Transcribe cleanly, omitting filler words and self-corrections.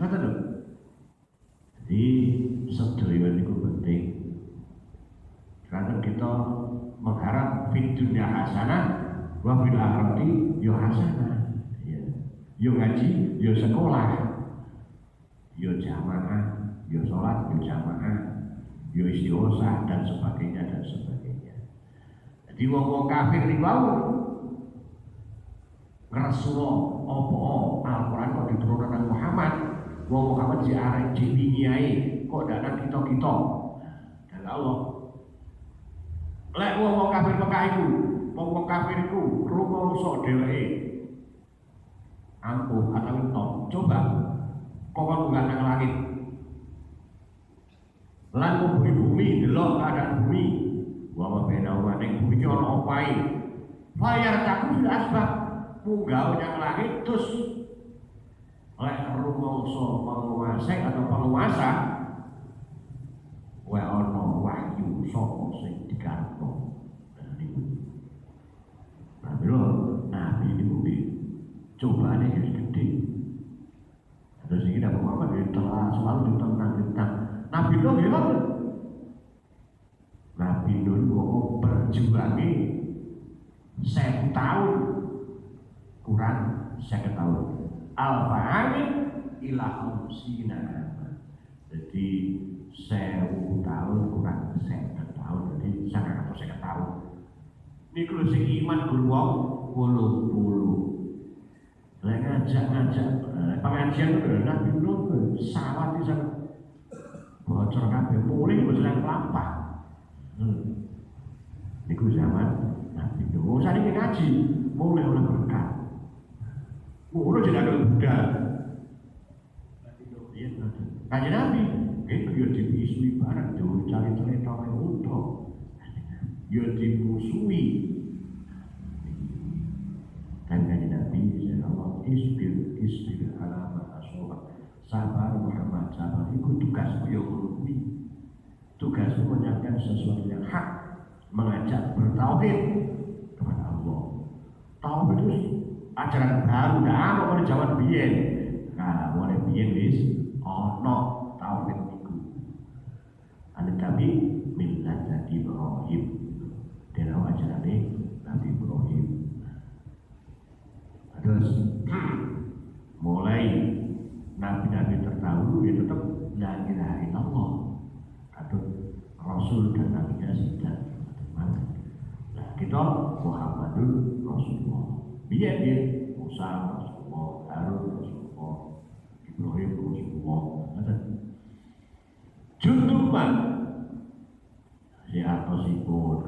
Kata dong. Jadi sedaya itu penting. Karena kita mengharap fit dunia hasanah, wa fil akhirati yo hasanah. Ya. Yo ngaji, yo sekolah, yo jamaah, yo sholat, yo jamaah, yo istighosah dan sebagainya dan sebagainya. Jadi wong kafir riwau ngrasula apa Al-Qur'an kok diturunkan nang Muhammad. Wong Muhammad si arek diwingiae kok ndak nang kita-kita. Dan Allah lek wong kafir Mekah iku, wong kafir iku rumangsa dheweke ampuh atau entok. Coba kok nggak nang langit. Lan ngubuhi bumi, delok keadaan bumi. Wa bena ning bumi ki ana opae. Fayar taku fil asbab. Munggah yang langit terus lek rumangsa penguasa atau penguasa wa ana wahyu sapa sing dikarepno. Nah, Nabi ini cobaan yang gede. Terus ini Nabi Muhammad telah selalu ditentang. Nabi Nuh gimana? Nabi Nuh kok berjuangnya 1 tahun kurang 1 tahun. Al-Fa'amin ilahum sinana. Jadi 1000 tahun kurang 1 tahun. Jadi 100 tahun. Ini kalau sing iman beruang 80. Lek ngajak pengajian itu Nabi Nuh sawat di sana bocor kabeh mulai wis lan lampah. Niku zaman Nabi Nuh. Saniki ngaji mulai oleh berkah. Mulai jadi ada budal. Nabi Nuh iya kanjeng Nabi itu yo dipisui barang jauh cari teletone untuk yo dimusuhi. Dan kanjeng Nabi Allah isbir alamat asobat sabar Muhammad sabar itu tugasmu ya guru tugasmu menyampaikan sesuatu yang hak mengajak bertauhid kepada Allah. Tauhid itu ajaran baru dah mau zaman biyen nah mulai biyen wis ono tauhid itu ada tapi millat Nabi Ibrahim dan ajaran Nabi Ibrahim. Terus mulai nabi-nabi terdahulu ya tetap la ilaha illallah atau Rasul dan nabinya sudah teman. Nah kita Muhammadul Rasulullah. Biar Musa Rasulullah, Harun Rasulullah, Ibrahim Rasulullah. Juntuman si atosipun